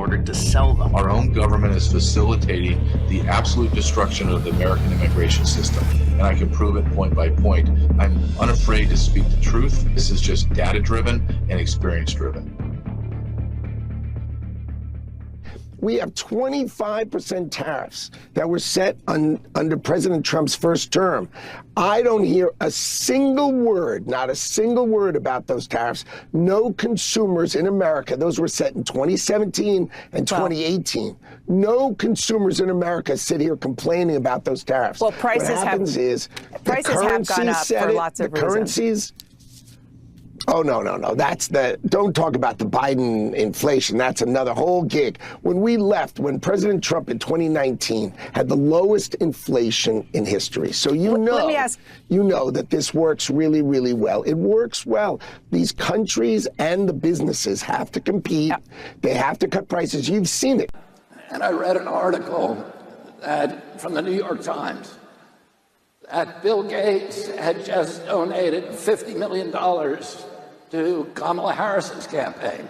order to sell them. Our own government is facilitating the absolute destruction of the American immigration system, and I can prove it point by point. I'm unafraid to speak the truth. This is just data-driven and experience-driven. We have 25% tariffs that were set under President Trump's first term. I don't hear a single word, not a single word about those tariffs. No consumers in America, those were set in 2017 and 2018. No consumers in America sit here complaining about those tariffs. Well, prices have gone up for lots of reasons. Oh, no. Don't talk about the Biden inflation. That's another whole gig. When we left, when President Trump in 2019 had the lowest inflation in history. So you know that this works really, really well. It works well. These countries and the businesses have to compete. Yeah. They have to cut prices. You've seen it. And I read an article from the New York Times that Bill Gates had just donated $50 million to Kamala Harris's campaign.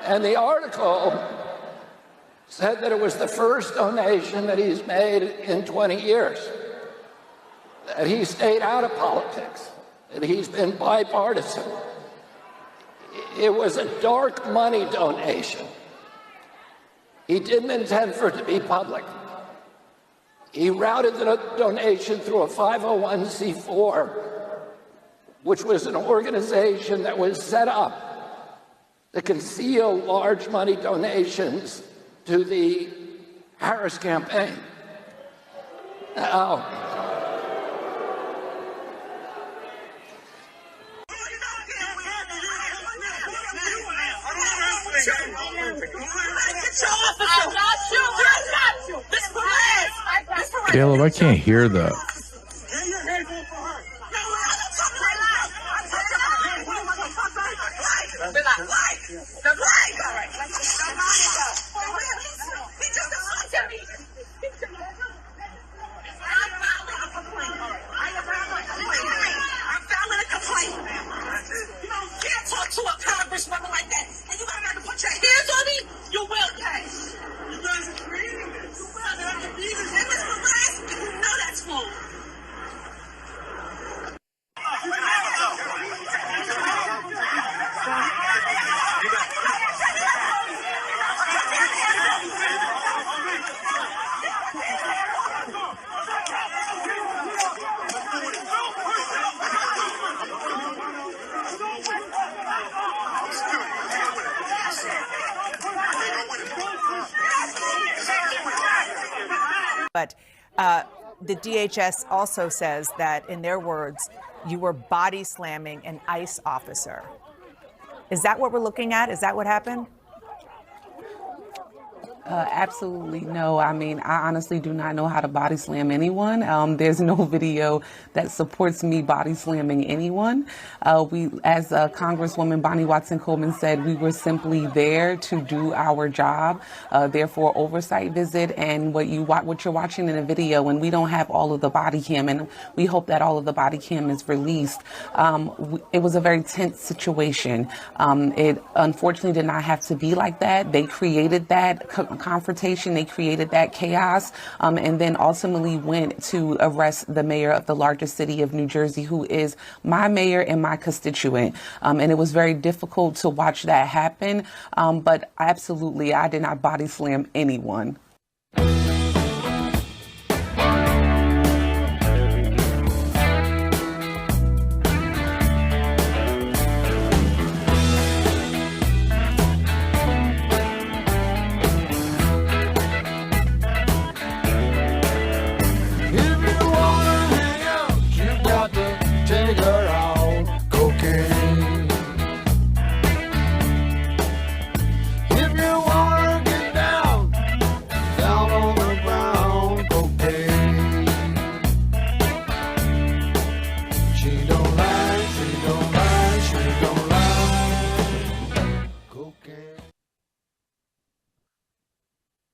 And the article said that it was the first donation that he's made in 20 years, that he stayed out of politics, that he's been bipartisan. It was a dark money donation. He didn't intend for it to be public. He routed the donation through a 501c4, which was an organization that was set up to conceal large money donations to the Harris campaign. Now, Caleb, I can't hear the... But the DHS also says that, in their words, you were body slamming an ICE officer. Is that what we're looking at? Is that what happened? Absolutely no. I mean, I honestly do not know how to body slam anyone. There's no video that supports me body slamming anyone. We, as Congresswoman Bonnie Watson-Coleman said, we were simply there to do our job. Therefore, oversight visit, and what you're watching in the video, and we don't have all of the body cam, and we hope that all of the body cam is released. It was a very tense situation. It unfortunately did not have to be like that. They created that confrontation, they created that chaos, and then ultimately went to arrest the mayor of the largest city of New Jersey, who is my mayor and my constituent. And it was very difficult to watch that happen, but absolutely, I did not body slam anyone.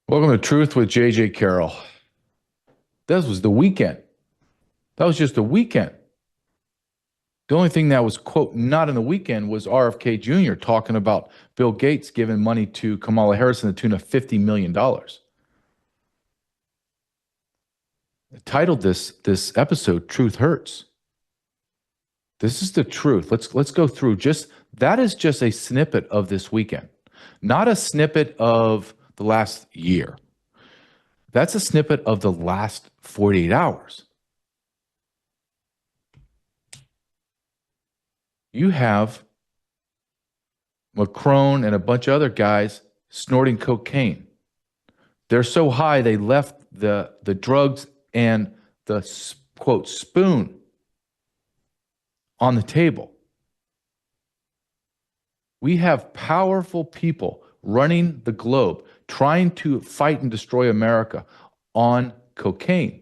Welcome to Truth with JJ Carrell. That was the weekend. That was just the weekend. The only thing that was, quote, not in the weekend was RFK Jr. talking about Bill Gates giving money to Kamala Harris in the tune of $50 million. I titled this episode, Truth Hurts. This is the truth. Let's go through that is just a snippet of this weekend, not a snippet of the last year. That's a snippet of the last 48 hours. You have Macron and a bunch of other guys snorting cocaine. They're so high they left the drugs and the, quote, spoon on the table. We have powerful people running the globe trying to fight and destroy America on cocaine.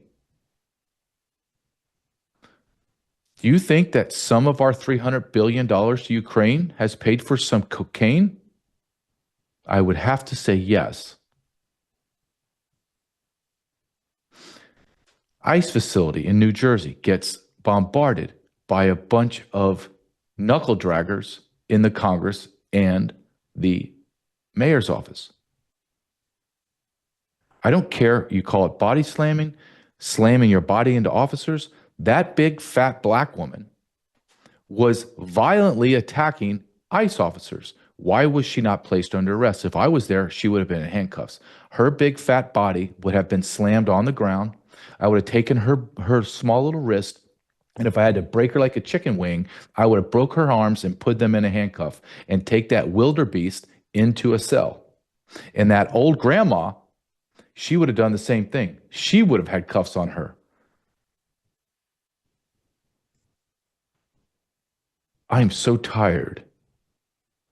Do you think that some of our $300 billion to Ukraine has paid for some cocaine? I would have to say yes. ICE facility in New Jersey gets bombarded by a bunch of knuckle draggers in the Congress and the mayor's office. I don't care, you call it body slamming, slamming your body into officers. That big fat black woman was violently attacking ICE officers. Why was she not placed under arrest? If I was there, she would have been in handcuffs. Her big fat body would have been slammed on the ground. I would have taken her small little wrist, and if I had to break her like a chicken wing, I would have broke her arms and put them in a handcuff and take that wildebeest into a cell. And that old grandma, she would have done the same thing. She would have had cuffs on her. I'm so tired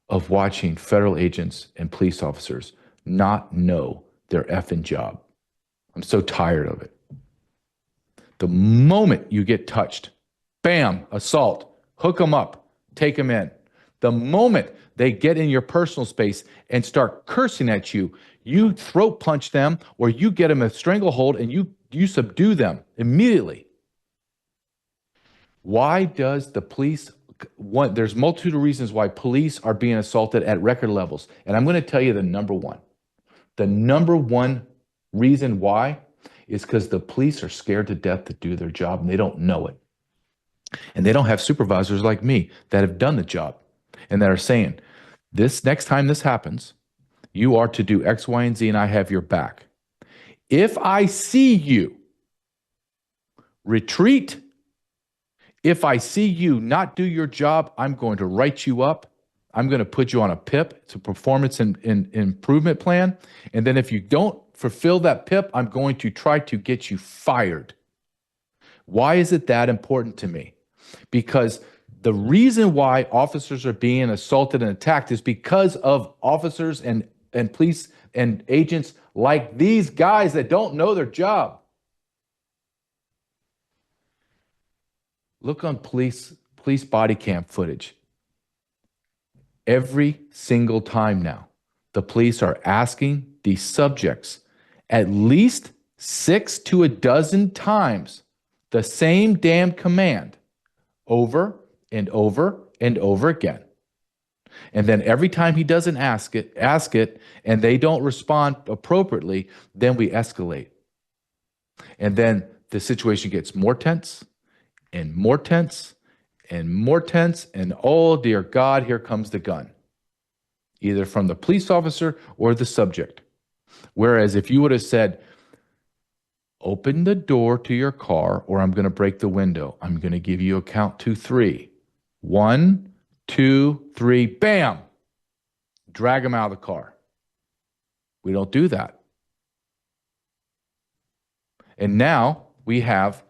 of watching federal agents and police officers not know their effing job. I'm so tired of it. The moment you get touched, bam, assault, hook them up, take them in. The moment they get in your personal space and start cursing at you, you throat punch them or you get them a stranglehold and you subdue them immediately. Why does the police there's multitude of reasons why police are being assaulted at record levels. And I'm going to tell you the number one. The number one reason why is because the police are scared to death to do their job and they don't know it. And they don't have supervisors like me that have done the job and that are saying, this next time this happens, you are to do X, Y, and Z, and I have your back. If I see you retreat, if I see you not do your job, I'm going to write you up. I'm going to put you on a PIP. It's a performance and improvement plan. And then if you don't fulfill that PIP, I'm going to try to get you fired. Why is it that important to me? Because the reason why officers are being assaulted and attacked is because of officers and police and agents like these guys that don't know their job. Look on police body cam footage. Every single time now, the police are asking these subjects at least 6 to a dozen times the same damn command over and over and over again. And then every time he doesn't ask it, and they don't respond appropriately, then we escalate. And then the situation gets more tense and more tense and more tense, and oh dear God, here comes the gun, either from the police officer or the subject. Whereas if you would have said, open the door to your car or I'm going to break the window, I'm going to give you a count to 3. 1, 2, 3, bam, drag them out of the car. We don't do that. And now we have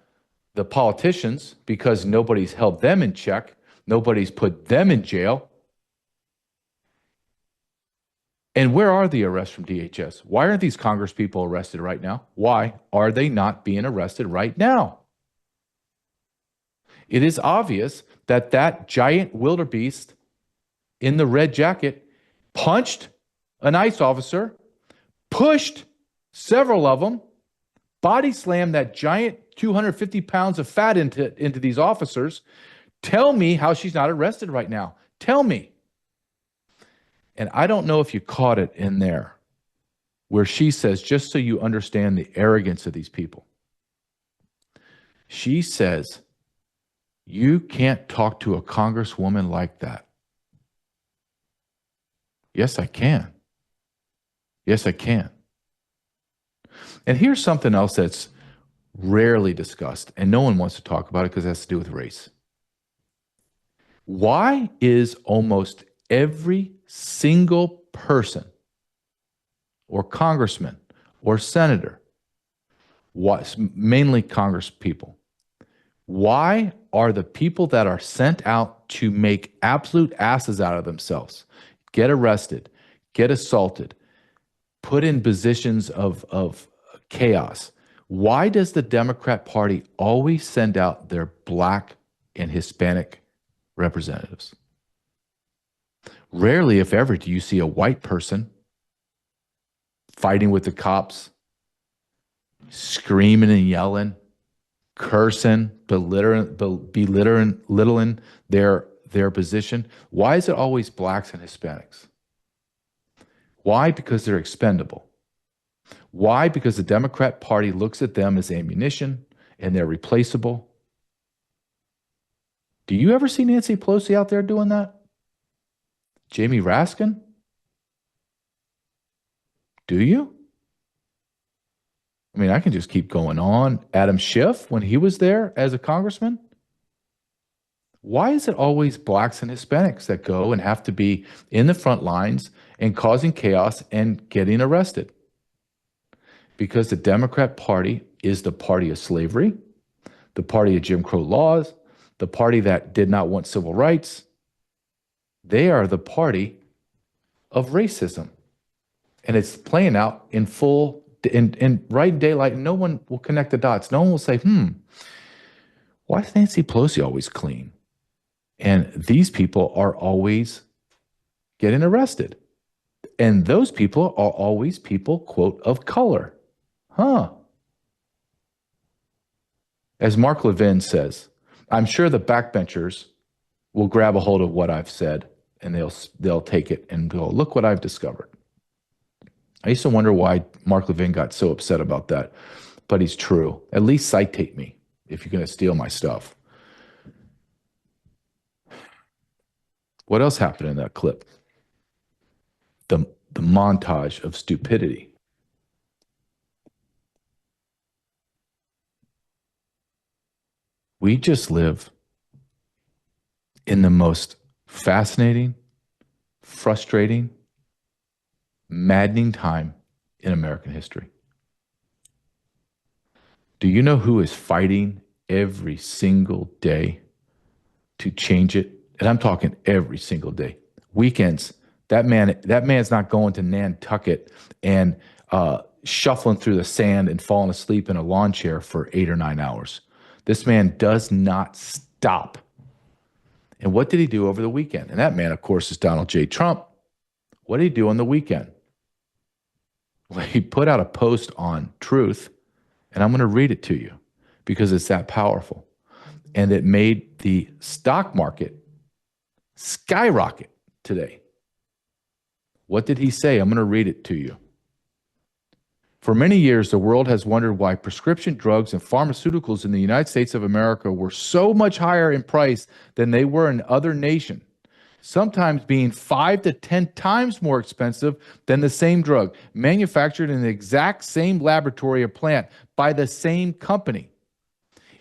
the politicians, because nobody's held them in check, nobody's put them in jail. And where are the arrests from DHS? Why aren't these Congress people arrested right now? Why are they not being arrested right now? It is obvious that that giant wildebeest in the red jacket punched an ICE officer, pushed several of them, body slammed that giant 250 pounds of fat into these officers, Tell me how she's not arrested right now. Tell me. And I don't know if you caught it in there where she says, just so you understand the arrogance of these people. She says, you can't talk to a congresswoman like that. Yes, I can. Yes, I can. And here's something else that's rarely discussed, and no one wants to talk about it because it has to do with race. Why is almost every single person or congressman or senator, mainly Congress people, why are the people that are sent out to make absolute asses out of themselves, get arrested, get assaulted, put in positions of chaos, why does the Democrat Party always send out their black and Hispanic representatives? Rarely, if ever, do you see a white person fighting with the cops, screaming and yelling, cursing, belittling their position. Why is it always blacks and Hispanics? Why? Because they're expendable. Why? Because the Democrat Party looks at them as ammunition and they're replaceable. Do you ever see Nancy Pelosi out there doing that? Jamie Raskin? Do you? I mean, I can just keep going on. Adam Schiff, when he was there as a congressman? Why is it always blacks and Hispanics that go and have to be in the front lines and causing chaos and getting arrested? Because the Democrat Party is the party of slavery, the party of Jim Crow laws, the party that did not want civil rights. They are the party of racism. And it's playing out in full, in right daylight. No one will connect the dots. No one will say, why is Nancy Pelosi always clean? And these people are always getting arrested. And those people are always people, quote, of color. As Mark Levin says, I'm sure the backbenchers will grab a hold of what I've said and they'll take it and go, look what I've discovered. I used to wonder why Mark Levin got so upset about that, but he's true. At least citate me if you're going to steal my stuff. What else happened in that clip? The montage of stupidity. We just live in the most fascinating, frustrating, maddening time in American history. Do you know who is fighting every single day to change it? And I'm talking every single day. Weekends, that man's not going to Nantucket and shuffling through the sand and falling asleep in a lawn chair for 8 or 9 hours. This man does not stop. And what did he do over the weekend? And that man, of course, is Donald J. Trump. What did he do on the weekend? Well, he put out a post on Truth, and I'm going to read it to you because it's that powerful. And it made the stock market skyrocket today. What did he say? I'm going to read it to you. For many years, the world has wondered why prescription drugs and pharmaceuticals in the United States of America were so much higher in price than they were in other nations, sometimes being 5 to 10 times more expensive than the same drug, manufactured in the exact same laboratory or plant by the same company.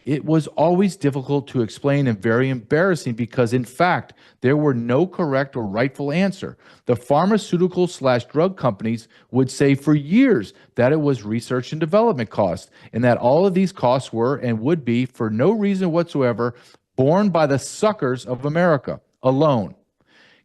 It was always difficult to explain and very embarrassing because, in fact, there were no correct or rightful answer. The pharmaceutical/drug companies would say for years that it was research and development costs, and that all of these costs were and would be, for no reason whatsoever, borne by the suckers of America alone.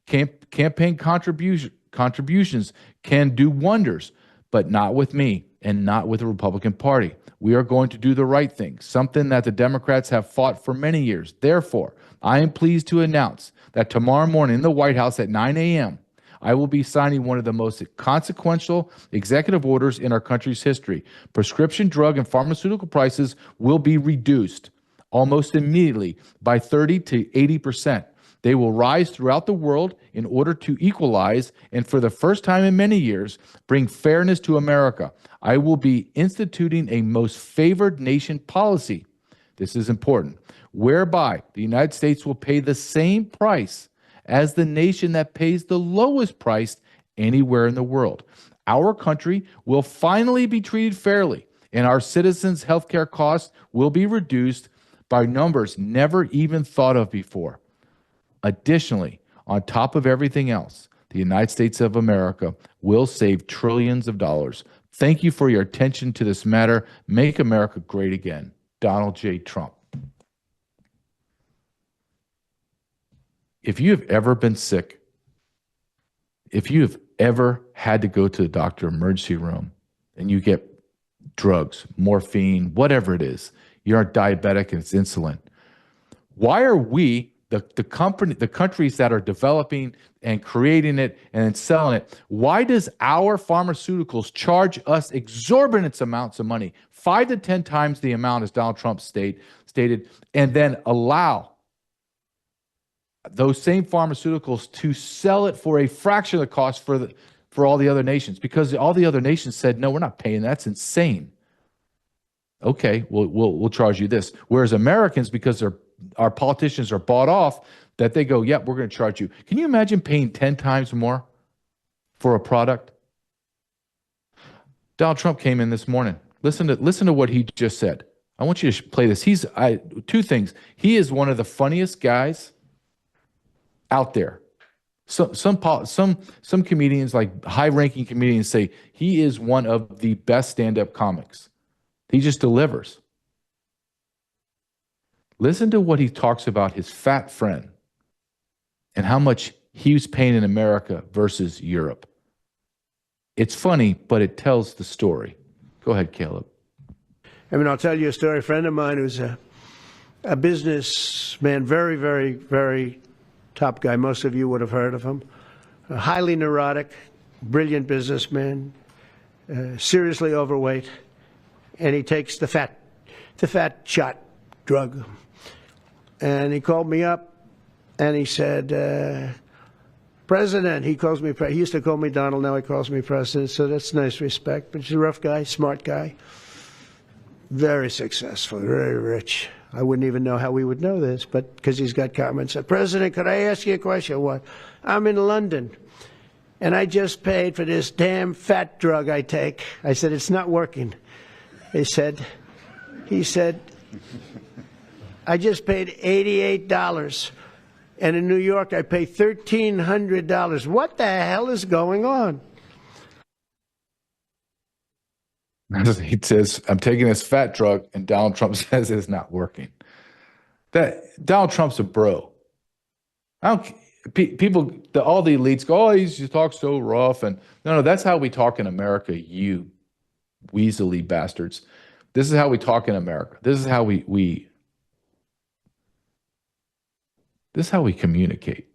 Campaign contributions can do wonders, but not with me and not with the Republican Party. We are going to do the right thing, something that the Democrats have fought for many years. Therefore, I am pleased to announce that tomorrow morning in the White House at 9 a.m., I will be signing one of the most consequential executive orders in our country's history. Prescription drug and pharmaceutical prices will be reduced. almost immediately by 30 to 80%. They will rise throughout the world in order to equalize and for the first time in many years, bring fairness to America. I will be instituting a most favored nation policy. This is important, whereby the United States will pay the same price as the nation that pays the lowest price anywhere in the world. Our country will finally be treated fairly, and our citizens' healthcare costs will be reduced by numbers never even thought of before. Additionally, on top of everything else, the United States of America will save trillions of dollars. Thank you for your attention to this matter. Make America great again. Donald J. Trump. If you have ever been sick, if you have ever had to go to the doctor emergency room and you get drugs, morphine, whatever it is, you're diabetic and it's insulin, why are we, the countries that are developing and creating it and then selling it, why does our pharmaceuticals charge us exorbitant amounts of money, 5 to 10 times the amount as Donald Trump stated, and then allow those same pharmaceuticals to sell it for a fraction of the cost for all the other nations? Because all the other nations said, no, we're not paying. That's insane. Okay, we'll charge you this. Whereas Americans, because our politicians are bought off, that they go, yep, we're going to charge you. Can you imagine paying 10 times more for a product? Donald Trump came in this morning. Listen to what he just said. I want you to play this. Two things. He is one of the funniest guys out there. Some comedians, like high-ranking comedians, say he is one of the best stand-up comics. He just delivers. Listen to what he talks about his fat friend and how much he was paying in America versus Europe. It's funny, but it tells the story. Go ahead, Caleb. I mean, I'll tell you a story. A friend of mine who's a businessman, very, very, very top guy. Most of you would have heard of him. A highly neurotic, brilliant businessman, seriously overweight, and he takes the fat shot drug. And he called me up and he said, President, he calls me, he used to call me Donald, now he calls me President, so that's nice respect. But he's a rough guy, smart guy, very successful, very rich. I wouldn't even know how we would know this, but because he's got comments. Said, President, could I ask you a question? What? I'm in London, and I just paid for this damn fat drug I take. I said, it's not working. He said, I just paid $88, and in New York I pay $1,300. What the hell is going on? He says, I'm taking this fat drug, and Donald Trump says it's not working. Donald Trump's a bro. All the elites go, oh, he talks so rough. And no, that's how we talk in America, you weaselly bastards. This is how we talk in America. This is how we communicate.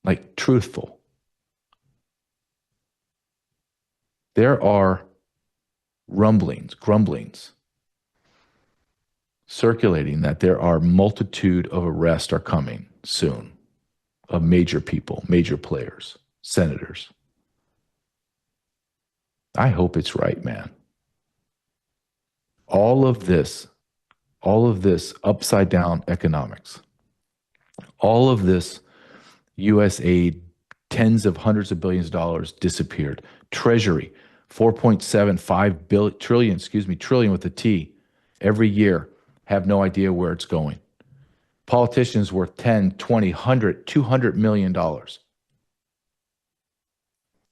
Like, truthful. There are grumblings circulating that there are multitude of arrests are coming soon of major people, major players, senators. I hope it's right, man. All of this upside down economics, all of this U.S. aid, tens of hundreds of billions of dollars disappeared. Treasury, 4.75 trillion with a T every year, have no idea where it's going. Politicians worth 10, 20, 100, $200 million.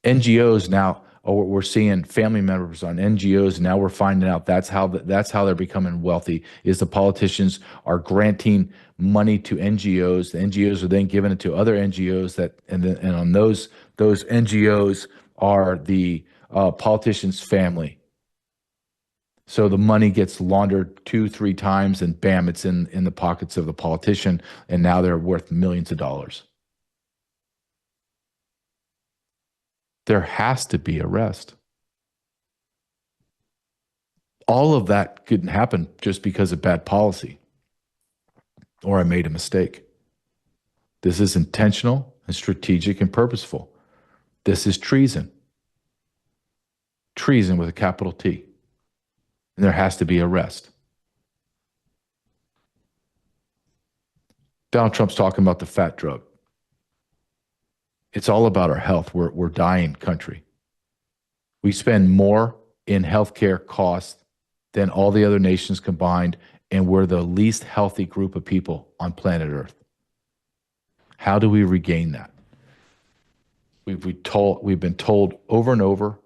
NGOs now, we're seeing family members on NGOs. Now we're finding out that's how they're becoming wealthy, is the politicians are granting money to NGOs. The NGOs are then giving it to other NGOs and on those NGOs are the politician's family. So the money gets laundered 2-3 times and bam, it's in the pockets of the politician, and now they're worth millions of dollars. There has to be arrest. All of that couldn't happen just because of bad policy. or I made a mistake. This is intentional and strategic and purposeful. This is treason. Treason with a capital T. And there has to be arrest. Donald Trump's talking about the fat drug. It's all about our health. We're dying country. We spend more in healthcare costs than all the other nations combined, and we're the least healthy group of people on planet Earth. How do we regain that? We've been told over and over,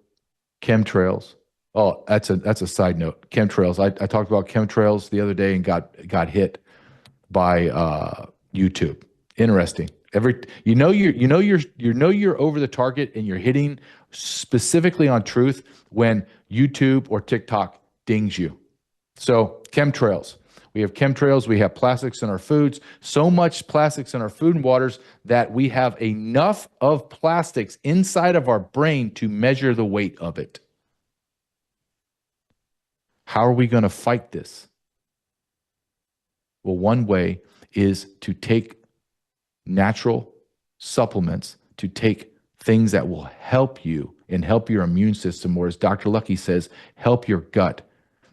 chemtrails. Oh, that's a side note. Chemtrails. I talked about chemtrails the other day and got hit by YouTube. Interesting. You're over the target and you're hitting specifically on truth when YouTube or TikTok dings you. So chemtrails. We have chemtrails. We have plastics in our foods. So much plastics in our food and waters that we have enough of plastics inside of our brain to measure the weight of it. How are we going to fight this? Well, one way is to take natural supplements, to take things that will help you and help your immune system, or as Dr. Lucky says, help your gut.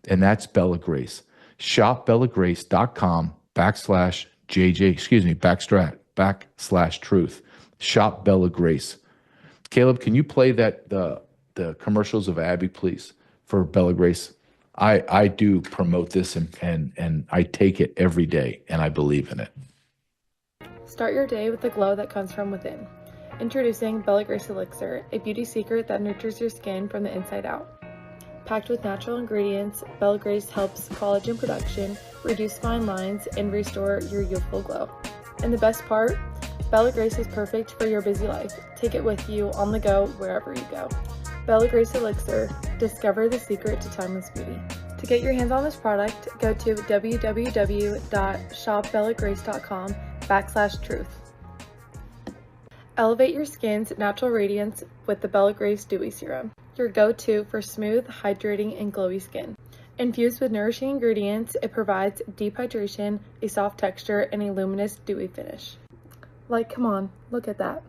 And that's Bella Grace. Shop bellagrace.com /JJ, truth. Shop Bella Grace. Caleb, can you play the commercials of Abby, please, for Bella Grace? I do promote this and I take it every day and I believe in it. Start your day with the glow that comes from within. Introducing Bella Grace Elixir, a beauty secret that nurtures your skin from the inside out. Packed with natural ingredients, Bella Grace helps collagen production, reduce fine lines, and restore your youthful glow. And the best part, Bella Grace is perfect for your busy life. Take it with you on the go wherever you go. Bella Grace Elixir, discover the secret to timeless beauty. To get your hands on this product, go to www.shopbellagrace.com /truth. Elevate your skin's natural radiance with the Bella Grace Dewy Serum, your go-to for smooth, hydrating, and glowy skin. Infused with nourishing ingredients, it provides deep hydration, a soft texture, and a luminous, dewy finish. Like, come on, look at that.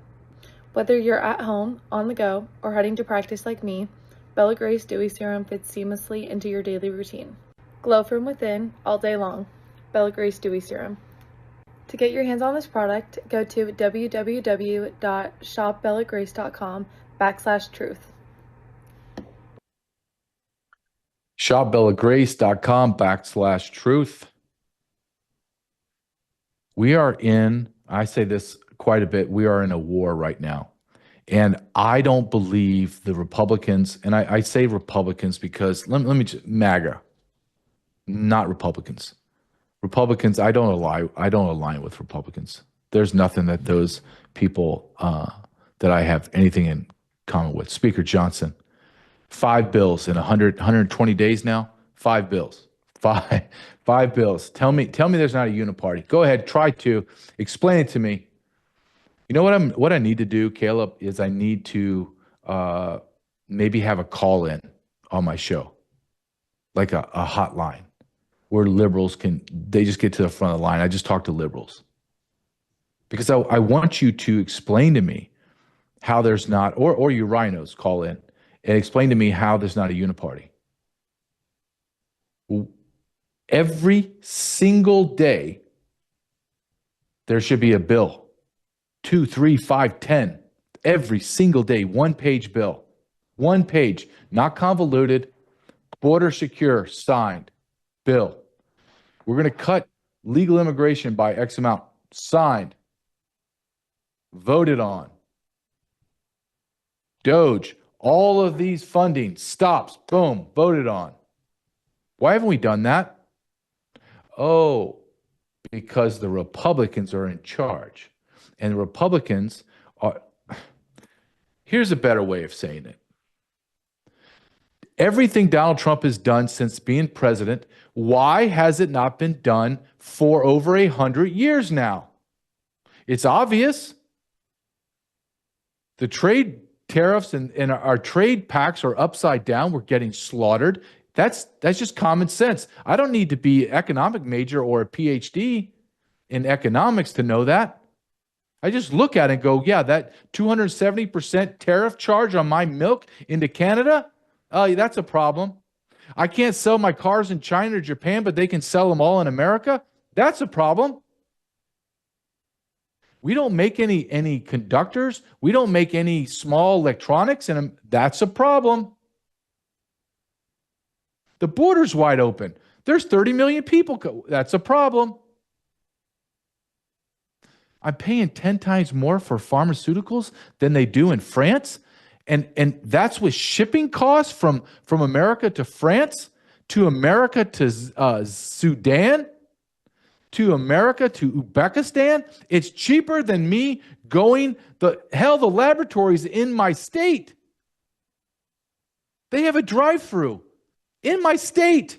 Whether you're at home, on the go, or heading to practice like me, Bella Grace Dewy Serum fits seamlessly into your daily routine. Glow from within all day long. Bella Grace Dewy Serum. To get your hands on this product, go to www.shopbellagrace.com /truth. Shopbellagrace.com /truth. We are in, I say this quite a bit, we are in a war right now. And I don't believe the Republicans, and I say Republicans because, let me just, MAGA, not Republicans. Republicans, I don't align with Republicans. There's nothing that those people that I have anything in common with. Speaker Johnson, 5 bills in 120 days now. 5 bills. Five bills. Tell me there's not a uniparty. Go ahead, try to explain it to me. You know what I need to do, Caleb, is I need to maybe have a call in on my show, like a hotline, where liberals they just get to the front of the line. I just talk to liberals. Because I want you to explain to me how there's not, or you rhinos call in and explain to me how there's not a uniparty. Every single day, there should be a bill. 2, 3, 5, 10. Every single day, 1-page bill. 1 page, not convoluted, border secure, signed bill. We're going to cut legal immigration by X amount, signed, voted on. Doge, all of these funding stops, boom, voted on. Why haven't we done that? Oh, because the Republicans are in charge. And the Republicans are, here's a better way of saying it. Everything Donald Trump has done since being president, why has it not been done for over 100 years now? It's obvious. The trade tariffs and our trade pacts are upside down. We're getting slaughtered. That's just common sense. I don't need to be an economic major or a PhD in economics to know that. I just look at it and go, yeah, that 270% tariff charge on my milk into Canada, that's a problem. I can't sell my cars in China or Japan, but they can sell them all in America. That's a problem. We don't make any conductors. We don't make any small electronics, and that's a problem. The border's wide open. There's 30 million people. That's a problem. I'm paying 10 times more for pharmaceuticals than they do in France. And that's with shipping costs from America to France, to America to Sudan, to America to Uzbekistan. It's cheaper than me going, the laboratories in my state. They have a drive-through in my state.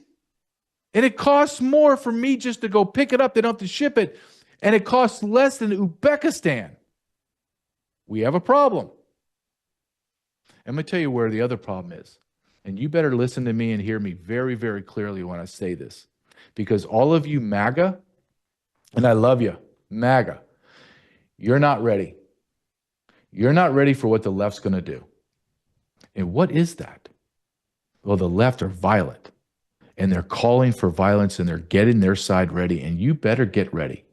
And it costs more for me just to go pick it up. They don't have to ship it. And it costs less than Uzbekistan. We have a problem. I'm going to tell you where the other problem is. And you better listen to me and hear me very, very clearly when I say this. Because all of you MAGA, and I love you, MAGA, you're not ready. You're not ready for what the left's going to do. And what is that? Well, the left are violent. And they're calling for violence, and they're getting their side ready. And you better get ready.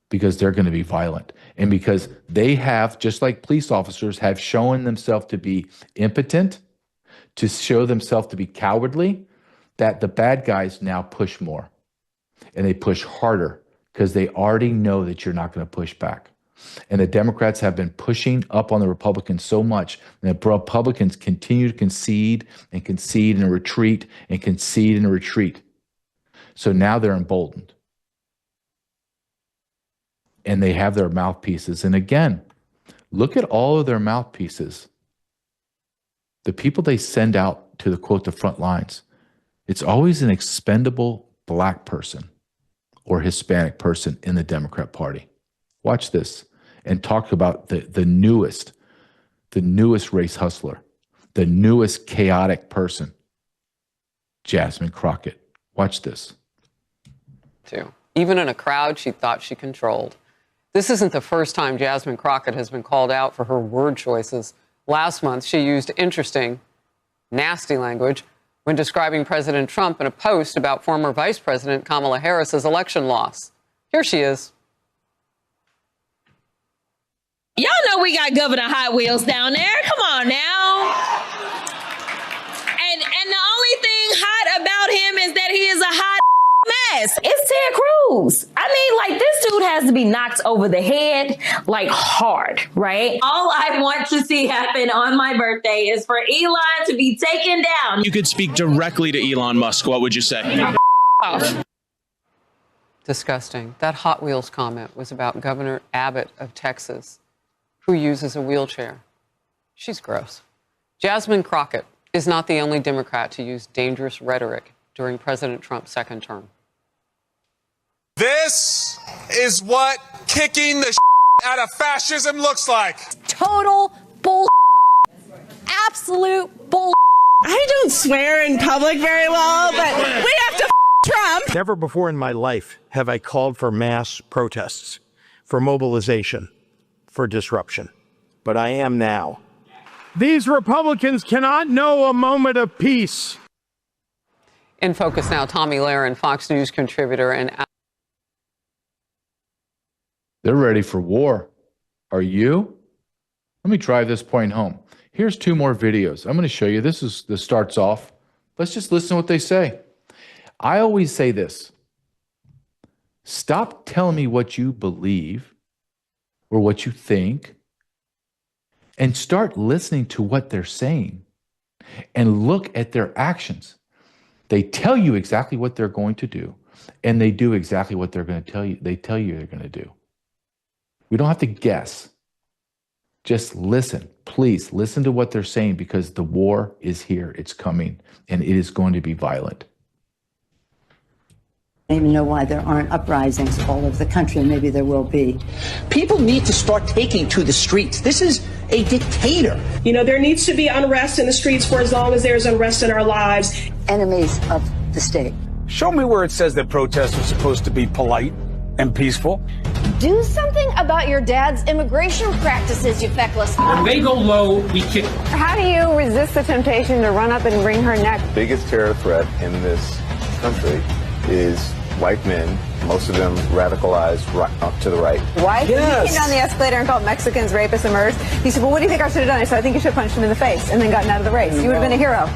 Because they're going to be violent. And because they have, just like police officers, have shown themselves to be impotent, to show themselves to be cowardly, that the bad guys now push more. And they push harder because they already know that you're not going to push back. And the Democrats have been pushing up on the Republicans so much, and the Republicans continue to concede and retreat and concede and retreat. So now they're emboldened. And they have their mouthpieces. And again, look at all of their mouthpieces. The people they send out to the, quote, the front lines, it's always an expendable black person or Hispanic person in the Democrat Party. Watch this and talk about the newest race hustler, the newest chaotic person, Jasmine Crockett. Watch this. Even in a crowd she thought she controlled. This isn't the first time Jasmine Crockett has been called out for her word choices. Last month, she used interesting, nasty language when describing President Trump in a post about former Vice President Kamala Harris's election loss. Here she is. Y'all know we got Governor Hot Wheels down there. Come on now. And the only thing hot about him is that he is a hot mess. It's Ted Cruz. I mean, like, this dude has to be knocked over the head, like, hard, right? All I want to see happen on my birthday is for Elon to be taken down. You could speak directly to Elon Musk. What would you say? Disgusting. That Hot Wheels comment was about Governor Abbott of Texas, who uses a wheelchair. She's gross. Jasmine Crockett is not the only Democrat to use dangerous rhetoric during President Trump's second term. This is what kicking the out of fascism looks like. Total bull. Absolute bull. I don't swear in public very well, but we have to Trump. Never before in my life have I called for mass protests, for mobilization, for disruption. But I am now. These Republicans cannot know a moment of peace. In focus now, Tommy Lahren, Fox News contributor and... They're ready for war. Are you? Let me drive this point home. Here's two more videos. I'm going to show you. This starts off. Let's just listen to what they say. I always say this. Stop telling me what you believe or what you think and start listening to what they're saying and look at their actions. They tell you exactly what they're going to do, and they do exactly what they're going to tell you. They tell you they're going to do. We don't have to guess. Just listen. Please listen to what they're saying, because the war is here. It's coming, and it is going to be violent. I don't even know why there aren't uprisings all over the country. Maybe there will be. People need to start taking to the streets. This is a dictator. You know, there needs to be unrest in the streets for as long as there's unrest in our lives. Enemies of the state. Show me where it says that protests are supposed to be polite and peaceful. Do something about your dad's immigration practices, you feckless. When they go low, we kick. How do you resist the temptation to run up and wring her neck? The biggest terror threat in this country is white men, most of them radicalized right up to the right. Why? Yes. He came down the escalator and called Mexicans rapists and murderers. He said, well, what do you think I should have done? I said, I think you should have punched him in the face and then gotten out of the race. You would have been a hero.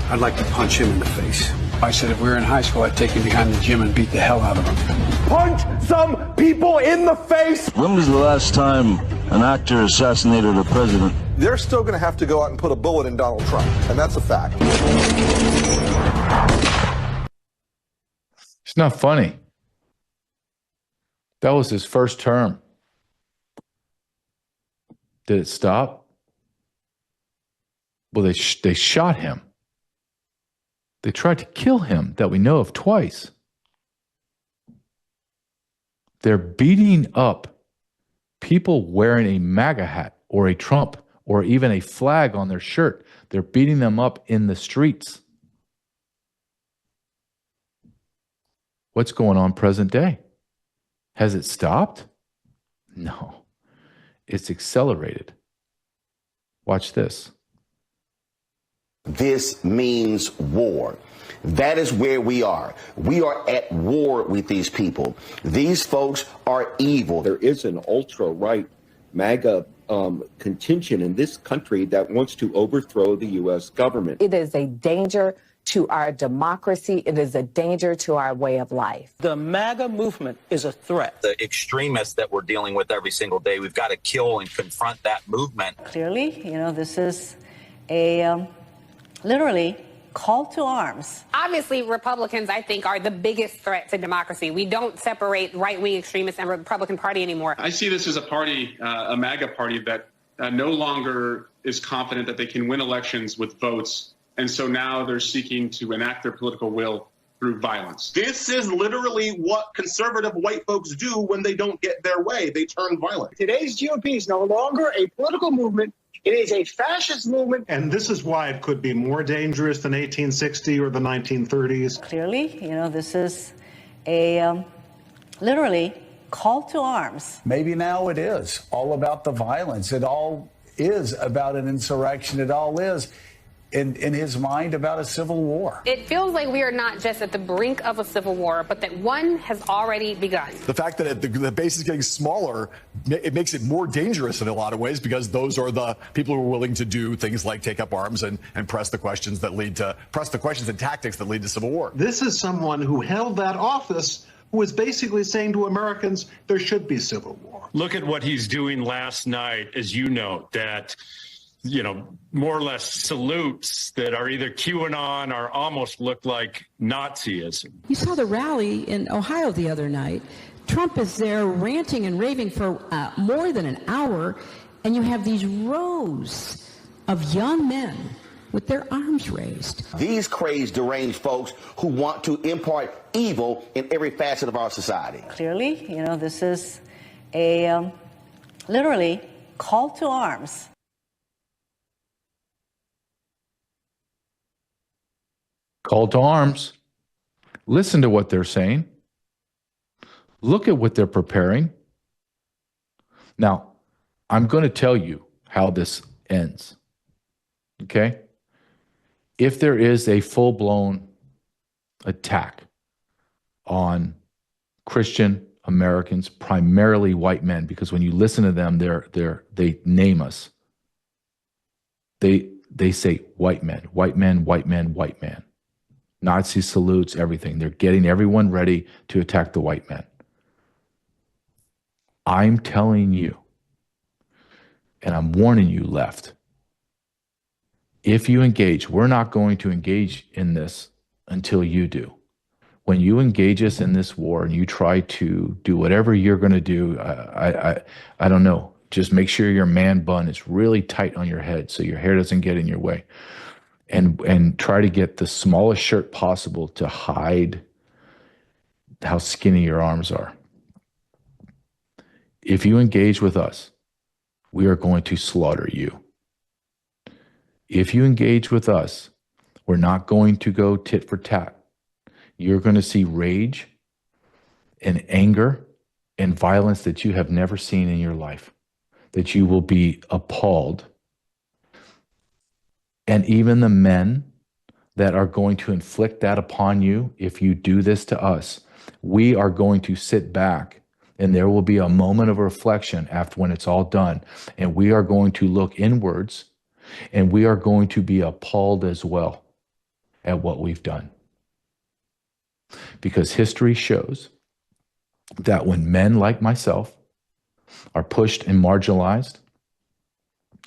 I'd like to punch him in the face. I said if we were in high school, I'd take him behind the gym and beat the hell out of him. Punch some people in the face! When was the last time an actor assassinated a president? They're still going to have to go out and put a bullet in Donald Trump, and that's a fact. It's not funny. That was his first term. Did it stop? Well, they shot him. They tried to kill him, that we know of, twice. They're beating up people wearing a MAGA hat or a Trump or even a flag on their shirt. They're beating them up in the streets. What's going on present day? Has it stopped? No. It's accelerated. Watch this. This means war. That is where we are. We are at war with these people. These folks are evil. There is an ultra-right MAGA contingent in this country that wants to overthrow the U.S. government. It is a danger to our democracy. It is a danger to our way of life. The MAGA movement is a threat. The extremists that we're dealing with every single day, we've got to kill and confront that movement. Clearly, this is a literally call to arms. Obviously, Republicans, I think, are the biggest threat to democracy. We don't separate right-wing extremists and Republican Party anymore. I see this as a party, a MAGA party that no longer is confident that they can win elections with votes. And so now they're seeking to enact their political will through violence. This is literally what conservative white folks do when they don't get their way. They turn violent. Today's GOP is no longer a political movement. It is a fascist movement. And this is why it could be more dangerous than 1860 or the 1930s. Clearly, this is a literally call to arms. Maybe now it is all about the violence. It all is about an insurrection. It all is, in his mind, about a civil war. It feels like we are not just at the brink of a civil war, but that one has already begun. The fact that the base is getting smaller, it makes it more dangerous in a lot of ways, because those are the people who are willing to do things like take up arms and press the questions and tactics that lead to civil war. This is someone who held that office, who is basically saying to Americans there should be civil war. Look at what he's doing last night, as you know, that more or less salutes that are either QAnon or almost look like Nazism. You saw the rally in Ohio the other night. Trump is there ranting and raving for more than an hour, and you have these rows of young men with their arms raised. These crazed, deranged folks who want to impart evil in every facet of our society. Clearly, this is a literally call to arms. Call to arms. Listen to what they're saying. Look at what they're preparing. Now, I'm going to tell you how this ends. Okay? If there is a full-blown attack on Christian Americans, primarily white men, because when you listen to them, they name us. They say white men, white men, white men, white man. Nazi salutes, everything. They're getting everyone ready to attack the white men. I'm telling you, and I'm warning you, left, if you engage, we're not going to engage in this until you do. When you engage us in this war and you try to do whatever you're going to do, I don't know. Just make sure your man bun is really tight on your head so your hair doesn't get in your way. And try to get the smallest shirt possible to hide how skinny your arms are. If you engage with us, we are going to slaughter you. If you engage with us, we're not going to go tit for tat. You're going to see rage and anger and violence that you have never seen in your life, that you will be appalled. And even the men that are going to inflict that upon you, if you do this to us, we are going to sit back, and there will be a moment of reflection after when it's all done. And we are going to look inwards, and we are going to be appalled as well at what we've done. Because history shows that when men like myself are pushed and marginalized,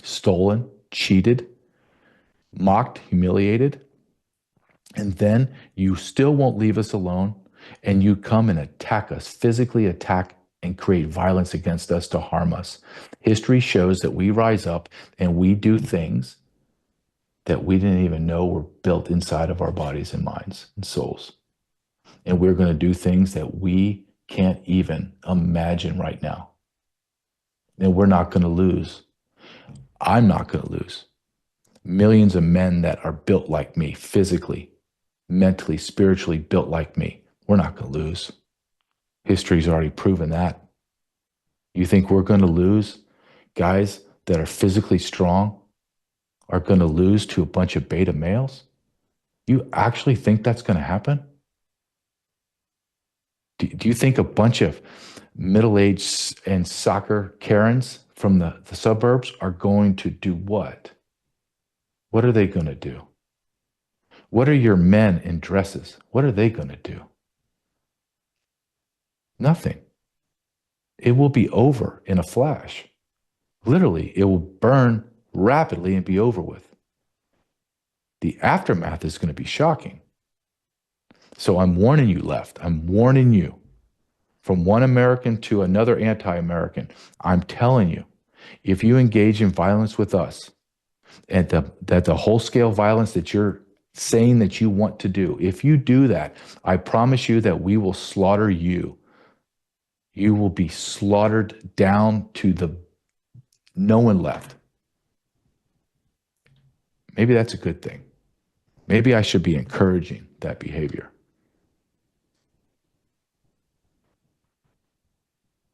stolen, cheated, mocked, humiliated, and then you still won't leave us alone, and you come and attack us, physically attack and create violence against us to harm us. History shows that we rise up and we do things that we didn't even know were built inside of our bodies and minds and souls. And we're going to do things that we can't even imagine right now. And we're not going to lose. I'm not going to lose. Millions of men that are built like me, physically, mentally, spiritually built like me, we're not going to lose. History's already proven that. You think we're going to lose? Guys that are physically strong are going to lose to a bunch of beta males? You actually think that's going to happen? Do you think a bunch of middle-aged and soccer Karens from the suburbs are going to do what? What are they going to do? What are your men in dresses? What are they going to do? Nothing. It will be over in a flash. Literally, it will burn rapidly and be over with. The aftermath is going to be shocking. So I'm warning you, left. I'm warning you. From one American to another anti-American, I'm telling you, if you engage in violence with us, and that the whole-scale violence that you're saying that you want to do, if you do that, I promise you that we will slaughter you. You will be slaughtered down to the no one left. Maybe that's a good thing. Maybe I should be encouraging that behavior.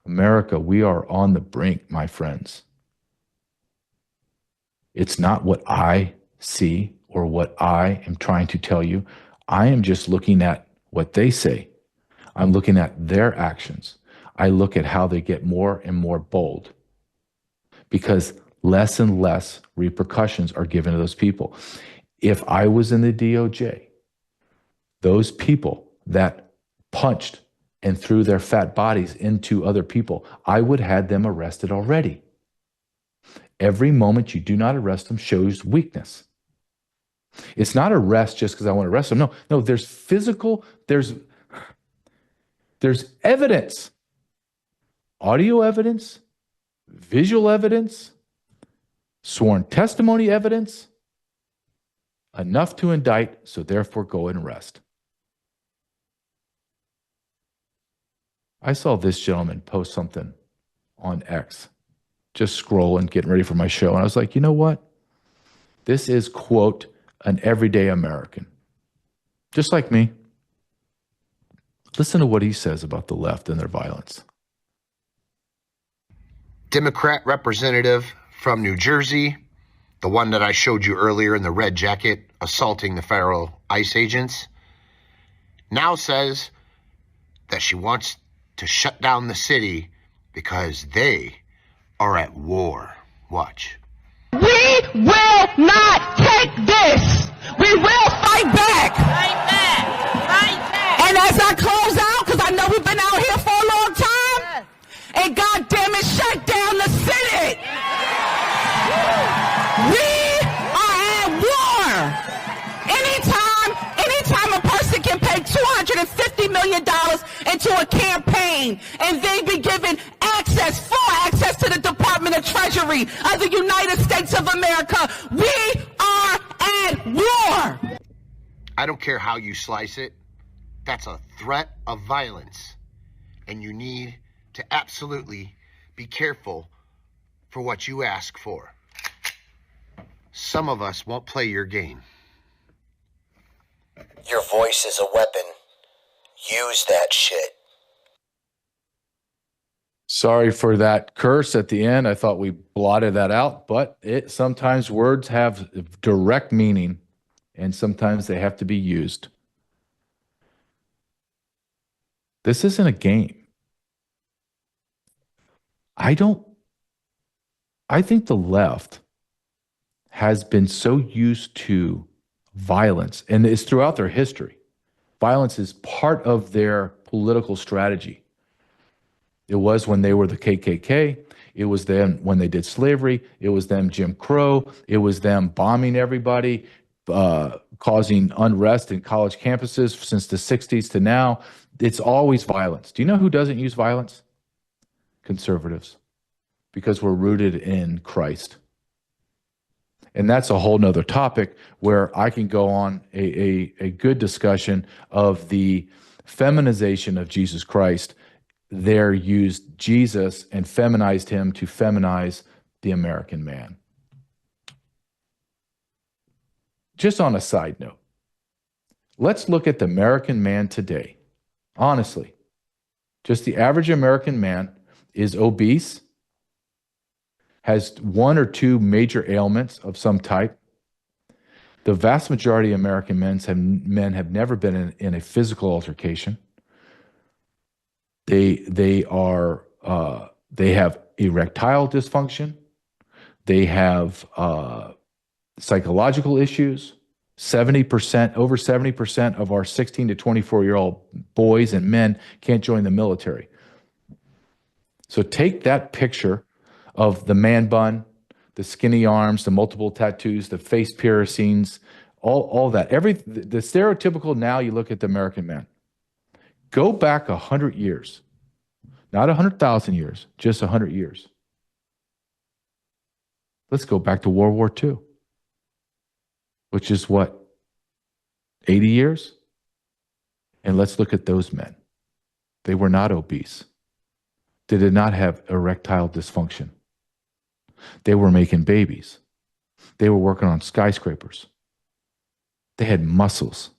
America, we are on the brink, my friends. It's not what I see or what I am trying to tell you. I am just looking at what they say. I'm looking at their actions. I look at how they get more and more bold, because less and less repercussions are given to those people. If I was in the DOJ, those people that punched and threw their fat bodies into other people, I would have them arrested already. Every moment you do not arrest them shows weakness. It's not arrest just because I want to arrest them. No, there's physical, there's evidence. Audio evidence, visual evidence, sworn testimony evidence, enough to indict, so therefore go and arrest. I saw this gentleman post something on X, just scrolling, getting ready for my show, and I was like, you know what? This is, quote, an everyday American, just like me. Listen to what he says about the left and their violence. Democrat representative from New Jersey, the one that I showed you earlier in the red jacket assaulting the federal ICE agents, now says that she wants to shut down the city because they are at war. Watch. We will not take this. We will fight back. Fight back. Fight back. And as I close out, because I know we've been out here for a long time, and God damn it, shut down the city. We are at war. Anytime a person can pay $250 million into a campaign and they be given full access to the Department of Treasury of the United States of America, we are at war. I don't care how you slice it. That's a threat of violence. And you need to absolutely be careful for what you ask for. Some of us won't play your game. Your voice is a weapon. Use that shit. Sorry for that curse at the end. I thought we blotted that out, but sometimes words have direct meaning and sometimes they have to be used. This isn't a game. I think the left has been so used to violence, and it's throughout their history. Violence is part of their political strategy. It was when they were the KKK. It was them when they did slavery. It was them Jim Crow. It was them bombing everybody, causing unrest in college campuses since the 60s to now. It's always violence. Do you know who doesn't use violence? Conservatives, because we're rooted in Christ. And that's a whole nother topic where I can go on a good discussion of the feminization of Jesus Christ. There used Jesus and feminized him to feminize the American man. Just on a side note, let's look at the American man today. Honestly, just the average American man is obese, has one or two major ailments of some type. The vast majority of American men have never been in a physical altercation. They have erectile dysfunction. They have psychological issues. Over 70% of our 16 to 24-year-old boys and men can't join the military. So take that picture of the man bun, the skinny arms, the multiple tattoos, the face piercings, all that. The stereotypical, now you look at the American man. Go back 100 years, not 100,000 years, just 100 years. Let's go back to World War II, which is what, 80 years? And let's look at those men. They were not obese. They did not have erectile dysfunction. They were making babies. They were working on skyscrapers. They had muscles.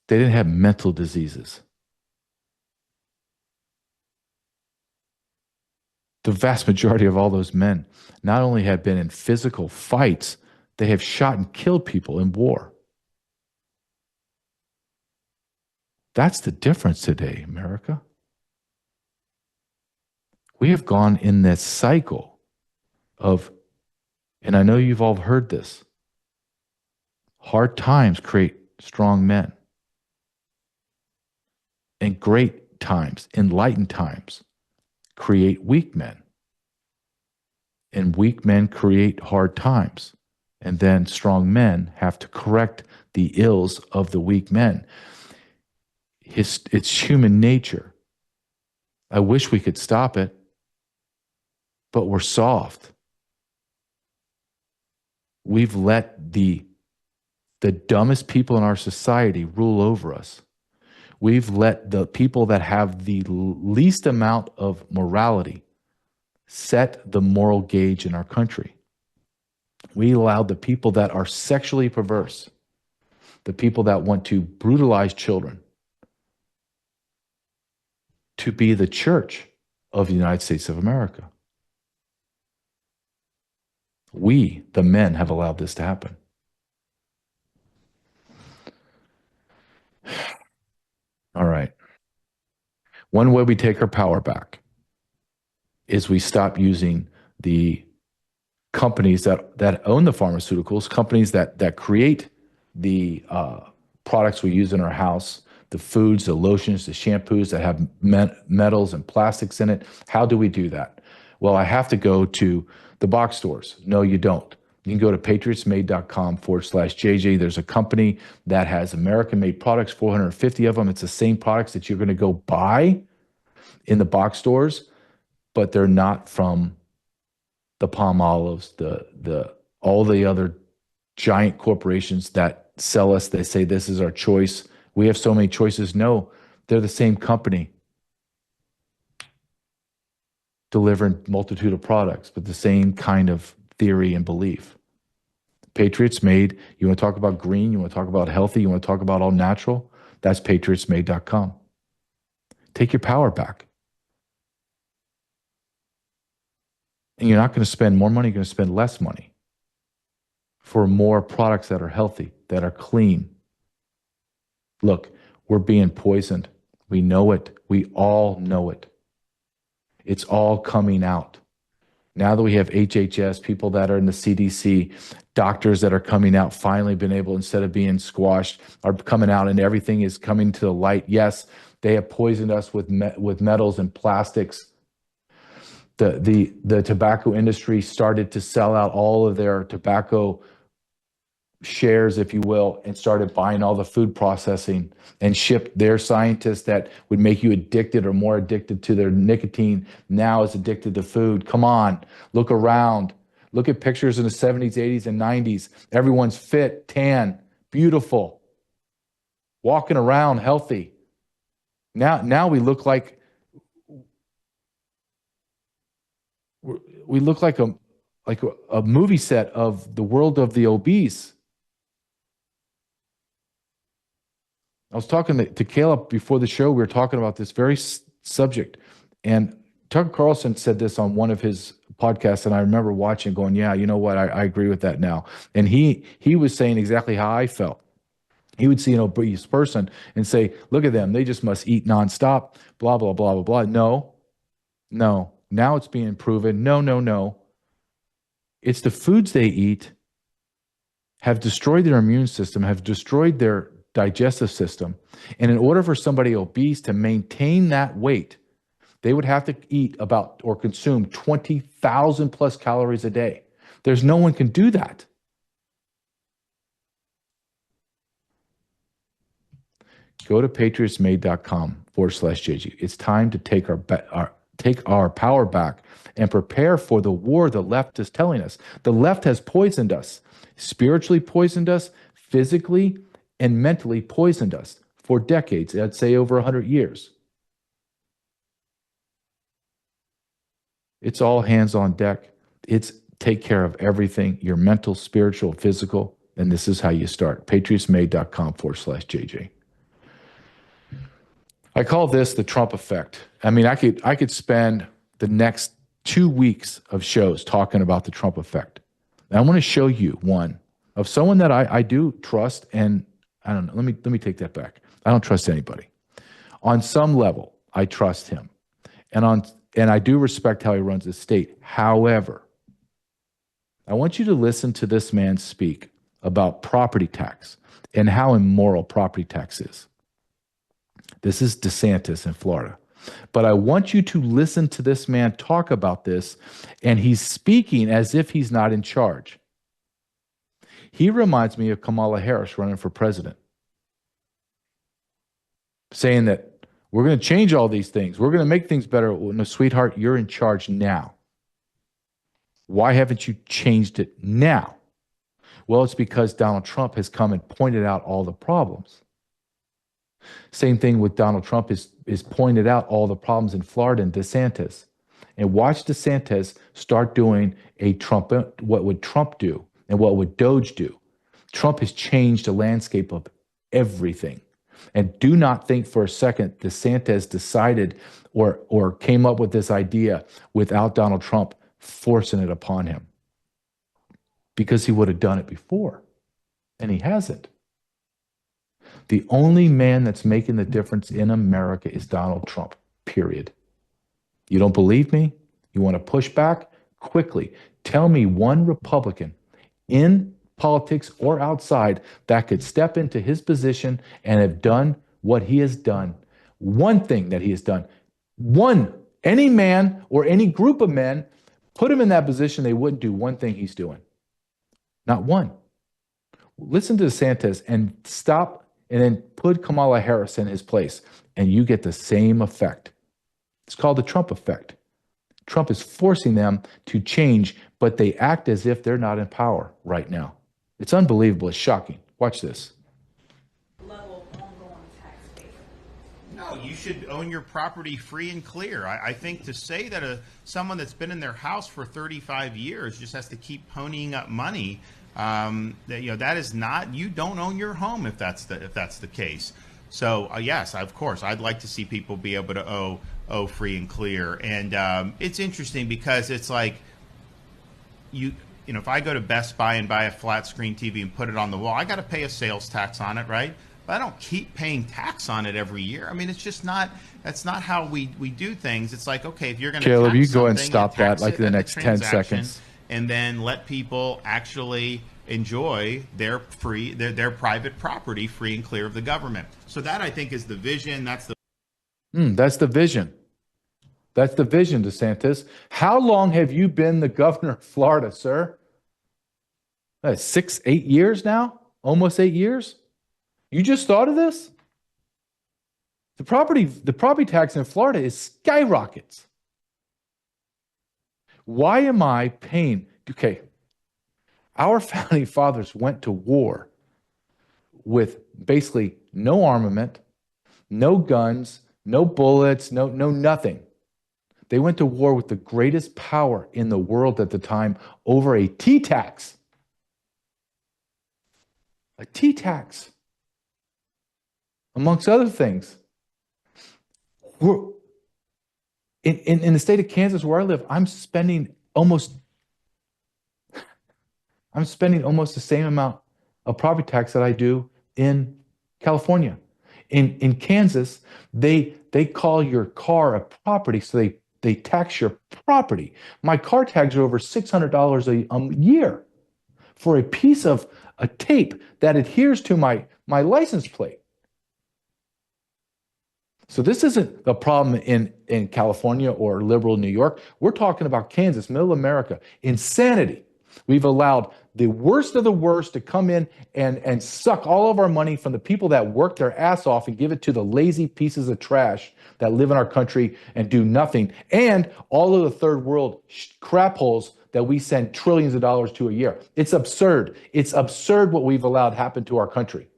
They didn't have mental diseases. The vast majority of all those men not only have been in physical fights, they have shot and killed people in war. That's the difference today, America. We have gone in this cycle of, and I know you've all heard this, hard times create strong men. And great times, enlightened times, create weak men. And weak men create hard times. And then strong men have to correct the ills of the weak men. It's human nature. I wish we could stop it, but we're soft. We've let the dumbest people in our society rule over us. We've let the people that have the least amount of morality set the moral gauge in our country. We allowed the people that are sexually perverse, the people that want to brutalize children, to be the church of the United States of America. We, the men, have allowed this to happen. All right. One way we take our power back is we stop using the companies that own the pharmaceuticals, companies that create the products we use in our house, the foods, the lotions, the shampoos that have metals and plastics in it. How do we do that? Well, I have to go to the box stores. No, you don't. You can go to patriotsmade.com/JJ. There's a company that has American-made products, 450 of them. It's the same products that you're going to go buy in the box stores, but they're not from the palm olives, all the other giant corporations that sell us. They say this is our choice. We have so many choices. No, they're the same company delivering multitude of products, but the same kind of theory and belief. Patriots Made, you want to talk about green, you want to talk about healthy, you want to talk about all natural, that's patriotsmade.com. Take your power back. And you're not going to spend more money, you're going to spend less money for more products that are healthy, that are clean. Look, we're being poisoned. We know it. We all know it. It's all coming out. Now that we have HHS, people that are in the CDC, doctors that are coming out, finally been able, instead of being squashed, are coming out and everything is coming to the light. Yes, they have poisoned us with metals and plastics. The tobacco industry started to sell out all of their tobacco shares, if you will, and started buying all the food processing and shipped their scientists that would make you addicted or more addicted to their nicotine now is addicted to food. Come on, look around. Look at pictures in the 70s, 80s, and 90s. Everyone's fit, tan, beautiful, walking around healthy. Now we look like a movie set of the world of the obese. I was talking to Caleb before the show. We were talking about this very subject. And Tucker Carlson said this on one of his podcasts, and I remember watching going, yeah, you know what? I agree with that now. And he was saying exactly how I felt. He would see an obese person and say, look at them. They just must eat nonstop, blah, blah, blah, blah, blah. No. Now it's being proven. No. It's the foods they eat have destroyed their immune system, have destroyed their digestive system. And in order for somebody obese to maintain that weight, they would have to eat about or consume 20,000 plus calories a day. There's no one can do that. Go to patriotsmade.com/JG. It's time to take our power back and prepare for the war the left is telling us. The left has poisoned us, spiritually poisoned us, physically and mentally poisoned us for decades. I'd say over 100 years. It's all hands on deck. It's take care of everything, your mental, spiritual, physical, and this is how you start. patriotsmade.com/JJ. I call this the Trump effect. I mean, I could spend the next 2 weeks of shows talking about the Trump effect. And I want to show you one of someone that I do trust, and I don't know. Let me take that back. I don't trust anybody. On some level, I trust him, and I do respect how he runs his state. However, I want you to listen to this man speak about property tax and how immoral property tax is. This is DeSantis in Florida. But I want you to listen to this man talk about this, and he's speaking as if he's not in charge. He reminds me of Kamala Harris running for president, saying that we're going to change all these things. We're going to make things better. Well, no, sweetheart, you're in charge now. Why haven't you changed it now? Well, it's because Donald Trump has come and pointed out all the problems. Same thing with Donald Trump is pointed out all the problems in Florida and DeSantis. And watch DeSantis start doing what would Trump do and what would Doge do. Trump has changed the landscape of everything. And do not think for a second DeSantis decided or came up with this idea without Donald Trump forcing it upon him. Because he would have done it before. And he hasn't. The only man that's making the difference in America is Donald Trump, period. You don't believe me? You want to push back? Quickly, tell me one Republican in politics or outside that could step into his position and have done what he has done. One thing that he has done. Any man or any group of men, put him in that position, they wouldn't do one thing he's doing. Not one. Listen to DeSantis and stop and then put Kamala Harris in his place, and you get the same effect. It's called the Trump effect. Trump is forcing them to change, but they act as if they're not in power right now. It's unbelievable. It's shocking. Watch this. No, you should own your property free and clear. I think to say that someone that's been in their house for 35 years just has to keep ponying up money, that is not. You don't own your home if that's the case. So yes, of course, I'd like to see people be able to owe free and clear. And it's interesting because it's like if I go to Best Buy and buy a flat screen TV and put it on the wall, I got to pay a sales tax on it, right? But I don't keep paying tax on it every year. I mean, it's just not. That's not how we do things. It's like, okay, if you're going to Caleb, tax you go and something, stop you tax that like it in the at next 10 transaction, seconds. and then let people actually enjoy their private property free and clear of the government. So that, I think, is the vision. That's the vision. That's the vision, DeSantis. How long have you been the governor of Florida, sir? 6, 8 years now? Almost 8 years? You just thought of this? The property tax in Florida is skyrockets. Why am I paying? Okay, our founding fathers went to war with basically no armament, no guns, no bullets, no nothing. They went to war with the greatest power in the world at the time over a tea tax. A tea tax, amongst other things. In the state of Kansas where I live, I'm spending almost the same amount of property tax that I do in California. In Kansas, they call your car a property, so they tax your property. My car tags are over $600 a year for a piece of a tape that adheres to my license plate. So this isn't a problem in California or liberal New York. We're talking about Kansas, middle America. Insanity. We've allowed the worst of the worst to come in and suck all of our money from the people that work their ass off and give it to the lazy pieces of trash that live in our country and do nothing. And all of the third world crap holes that we send trillions of dollars to a year. It's absurd. It's absurd what we've allowed happen to our country.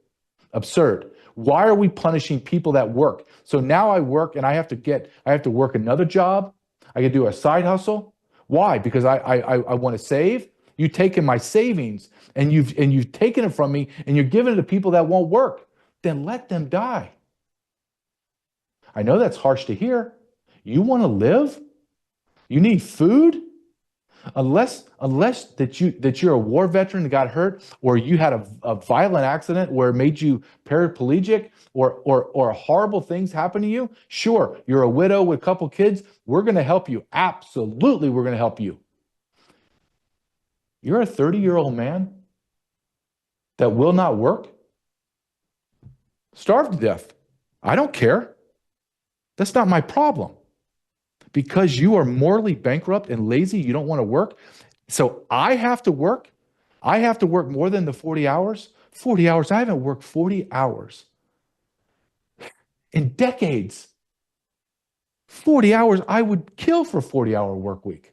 Absurd. Why are we punishing people that work? So now I work and I have to work another job. I can do a side hustle. Why? Because I want to save. You've taken my savings and you've taken it from me and you're giving it to people that won't work. Then let them die. I know that's harsh to hear. You want to live? You need food? Unless that you're a war veteran that got hurt, or you had a violent accident where it made you paraplegic, or horrible things happen to you, sure, you're a widow with a couple kids, we're going to help you. Absolutely, we're going to help you. You're a 30-year-old man that will not work? Starve to death. I don't care. That's not my problem. Because you are morally bankrupt and lazy, you don't want to work. So I have to work. I have to work more than the 40 hours. 40 hours. I haven't worked 40 hours in decades. 40 hours, I would kill for a 40-hour work week.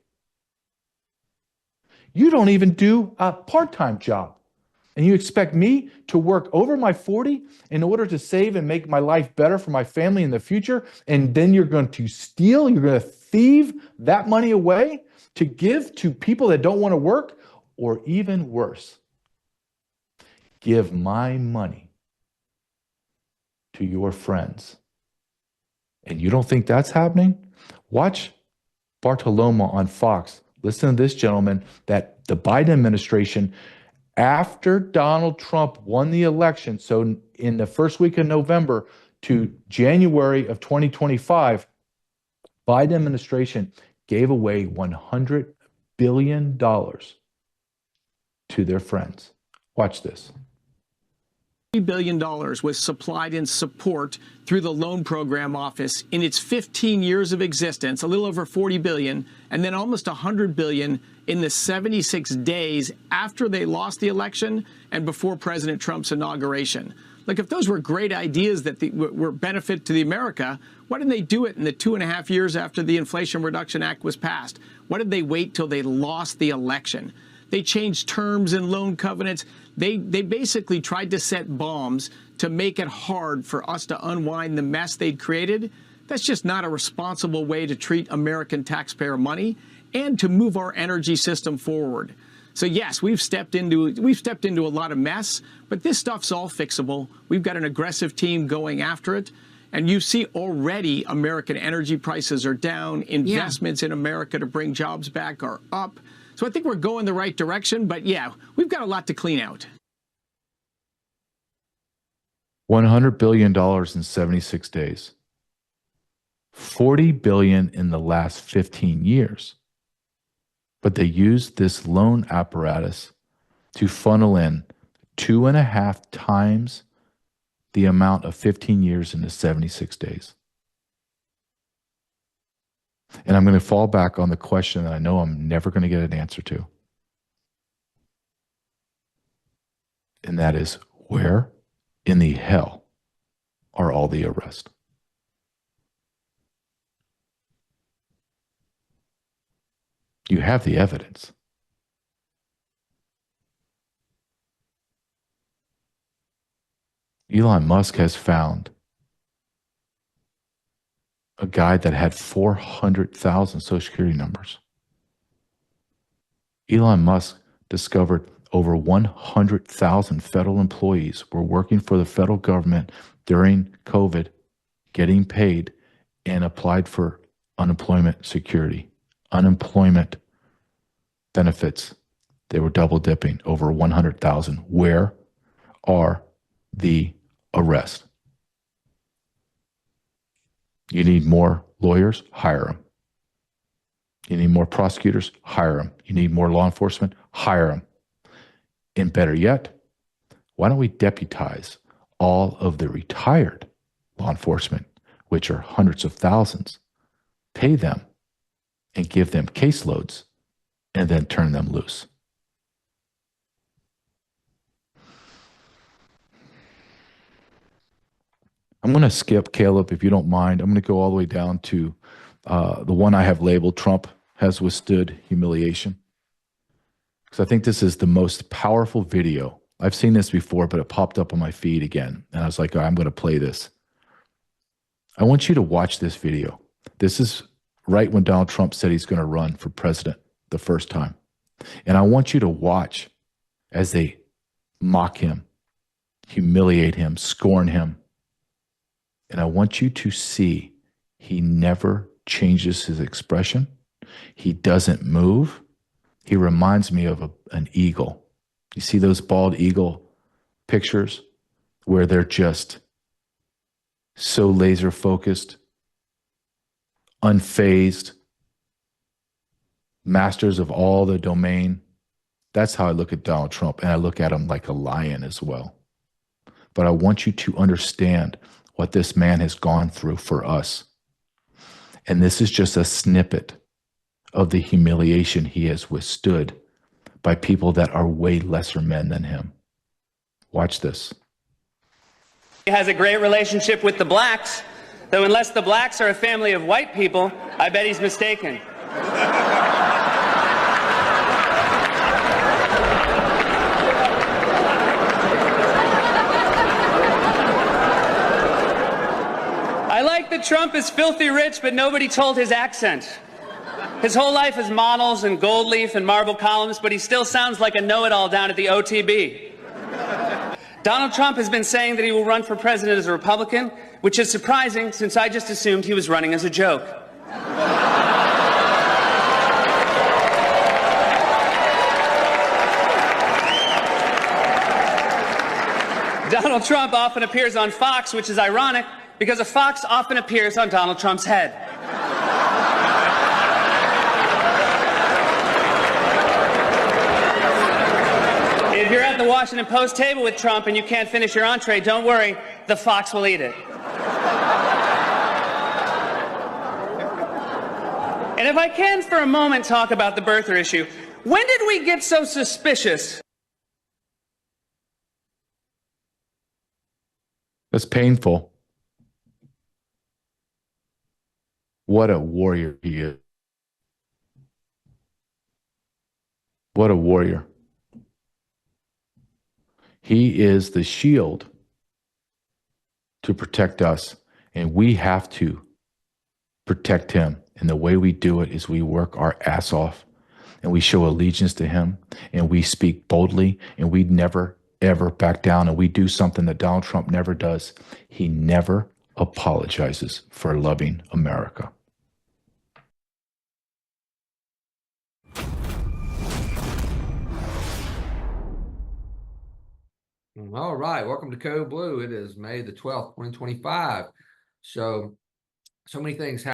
You don't even do a part-time job. And you expect me to work over my 40 in order to save and make my life better for my family in the future, and then you're going to steal, you're going to thieve that money away to give to people that don't want to work, or even worse, give my money to your friends. And you don't think that's happening? Watch Bartoloma on Fox. Listen to this, gentleman, that the Biden administration, after Donald Trump won the election, so in the first week of November to January of 2025, Biden administration gave away $100 billion to their friends. Watch this. $3 billion was supplied in support through the Loan Program Office in its 15 years of existence, a little over $40 billion, and then almost $100 billion in the 76 days after they lost the election and before President Trump's inauguration. Like, if those were great ideas that were benefit to the America, why didn't they do it in the 2.5 years after the Inflation Reduction Act was passed? Why did they wait till they lost the election? They changed terms and loan covenants. They basically tried to set bombs to make it hard for us to unwind the mess they'd created. That's just not a responsible way to treat American taxpayer money and to move our energy system forward. So yes, we've stepped into a lot of mess, but this stuff's all fixable. We've got an aggressive team going after it. And you see already American energy prices are down, investments in America to bring jobs back are up. So I think we're going the right direction, but yeah, we've got a lot to clean out. $100 billion in 76 days. $40 billion in the last 15 years. But they used this loan apparatus to funnel in 2.5 times the amount of 15 years into 76 days. And I'm going to fall back on the question that I know I'm never going to get an answer to. And that is, where in the hell are all the arrests? You have the evidence. Elon Musk has found a guy that had 400,000 Social Security numbers. Elon Musk discovered over 100,000 federal employees were working for the federal government during COVID, getting paid, and applied for unemployment security, unemployment benefits. They were double dipping, over 100,000. Where are the arrests? You need more lawyers? Hire them. You need more prosecutors? Hire them. You need more law enforcement? Hire them. And better yet, why don't we deputize all of the retired law enforcement, which are hundreds of thousands, pay them and give them caseloads and then turn them loose? I'm going to skip, Caleb, if you don't mind. I'm going to go all the way down to the one I have labeled Trump has withstood humiliation. Because I think this is the most powerful video. I've seen this before, but it popped up on my feed again. And I was like, I'm going to play this. I want you to watch this video. This is right when Donald Trump said he's going to run for president the first time. And I want you to watch as they mock him, humiliate him, scorn him. And I want you to see he never changes his expression. He doesn't move. He reminds me of an eagle. You see those bald eagle pictures where they're just so laser focused, unfazed, masters of all the domain. That's how I look at Donald Trump, and I look at him like a lion as well. But I want you to understand what this man has gone through for us. And this is just a snippet of the humiliation he has withstood by people that are way lesser men than him. Watch this. He has a great relationship with the blacks, though unless the blacks are a family of white people, I bet he's mistaken. I like that Trump is filthy rich, but nobody told his accent. His whole life is models and gold leaf and marble columns, but he still sounds like a know-it-all down at the OTB. Donald Trump has been saying that he will run for president as a Republican, which is surprising since I just assumed he was running as a joke. Donald Trump often appears on Fox, which is ironic because a fox often appears on Donald Trump's head. If you're at the Washington Post table with Trump and you can't finish your entree, don't worry, the fox will eat it. And if I can for a moment talk about the birther issue, when did we get so suspicious? That's painful. What a warrior he is. What a warrior. He is the shield to protect us, and we have to protect him. And the way we do it is we work our ass off, and we show allegiance to him, and we speak boldly, and we never, ever back down, and we do something that Donald Trump never does. He never apologizes for loving America. All right, welcome to Code Blue. It is May the 12th, 2025. So many things happened.